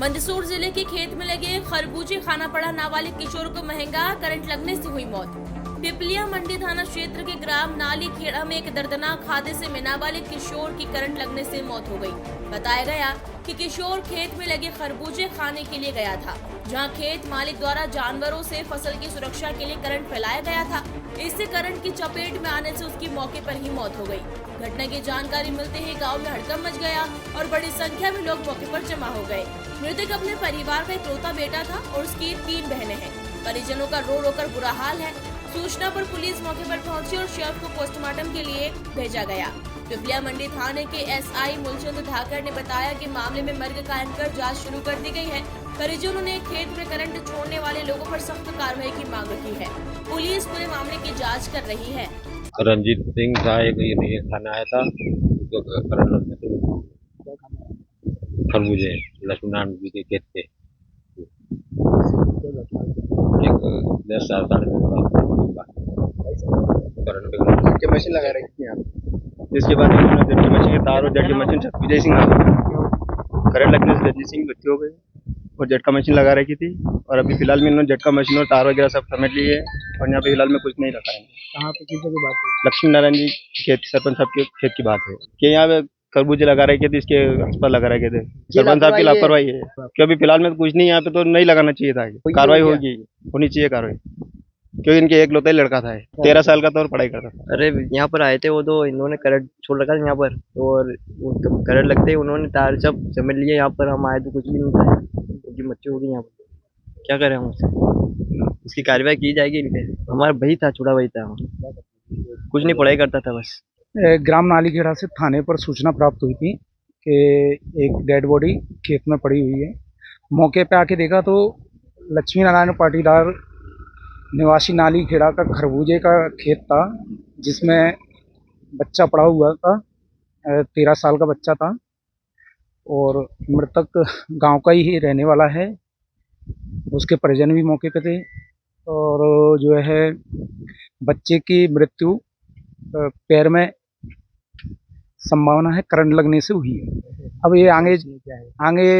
मंदसौर जिले के खेत में लगे खरबूजे खाना पड़ा नाबालिग किशोर को महंगा करंट लगने से हुई मौत। पिपलिया मंडी थाना क्षेत्र के ग्राम नाली खेड़ा में एक दर्दनाक हादसे में नाबालिग किशोर की करंट लगने से मौत हो गई। बताया गया कि किशोर खेत में लगे खरबूजे खाने के लिए गया था, जहां खेत मालिक द्वारा जानवरों से फसल की सुरक्षा के लिए करंट फैलाया गया था। इससे करंट की चपेट में आने से उसकी मौके पर ही मौत हो गई। घटना की जानकारी मिलते ही गांव में हड़कंप मच गया और बड़ी संख्या में लोग मौके पर जमा हो गए। मृतक अपने परिवार का इकलौता बेटा था और उसकी 3 बहनें हैं। परिजनों का रो रो कर बुरा हाल है। सूचना पर पुलिस मौके पर पहुंची और शव को पोस्टमार्टम के लिए भेजा गया। पिपलिया मंडी थाने के एसआई मूलचंद धाकर ने बताया कि मामले में मर्ग कायम कर जांच शुरू कर दी गई है। परिजनों ने खेत में करंट छोड़ने वाले लोगों पर सख्त कार्रवाई की मांग की है। पुलिस पूरे मामले की जाँच कर रही है। रंजीत सिंह था, ये खाना आया था तो करंट लगने से खरबूजे लक्ष्मण जी के खेत से एक 10 साल करंट के मशीन लगा रखी थी यहाँ। जिसके बाद उन्होंने जेट की मशीन के तार और जेट की मशीन विजय सिंह करंट लगने से विजय सिंह मृत्यु हो गई और जेट का मशीन लगा रखी थी। और अभी फिलहाल में इन्होंने जेट का मशीन और तार वगैरह सब समेट लिए है और यहाँ पे फिलहाल में कुछ नहीं रखा है। कहाँ पे किस जगह की बात है? लक्ष्मी नारायण जी खेत सरपंच साहब के खेत की बात है कि यहाँ पे खरबूजे लगा रखे थे, इसके आसपास लगा रखे थे। सरपंच साहब की लापरवाही है कि अभी फिलहाल में तो कुछ नहीं, यहाँ पे तो नहीं लगाना चाहिए था। कार्रवाई होनी चाहिए कार्रवाई, क्योंकि इनके एक लौता ही लड़का था, 13 साल का था और पढ़ाई करता था। अरे यहाँ पर आए थे वो, तो इन्होंने करंट छोड़ रखा था यहाँ पर और करंट लगते ही उन्होंने तार सब समझ लिए। यहाँ पर हम आए तो कुछ भी नहीं था, उनकी मृत्यु हो गई। यहाँ पर क्या करें हम उससे? उसकी कार्रवाई की जाएगी इन पे। हमारा भाई था, छोटा भाई था, कुछ नहीं पढ़ाई करता था बस। ग्राम नालीखेड़ा से थाने पर सूचना प्राप्त हुई थी कि एक डेड बॉडी खेत में पड़ी हुई है। मौके पे आके देखा तो लक्ष्मी नारायण पाटीदार निवासी नालीखेड़ा का खरबूजे का खेत था, जिसमें बच्चा पड़ा हुआ था। 13 साल का बच्चा था और मृतक गांव का ही रहने वाला है। उसके परिजन भी मौके पे थे और जो है बच्चे की मृत्यु पैर में संभावना है करंट लगने से हुई है। अब ये आगे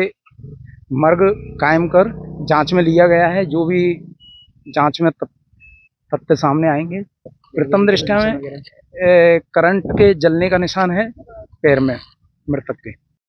मर्ग कायम कर जांच में लिया गया है। जो भी जांच में तथ्य सामने आएंगे। प्रथम दृष्टया में करंट के जलने का निशान है पैर में मृतक के।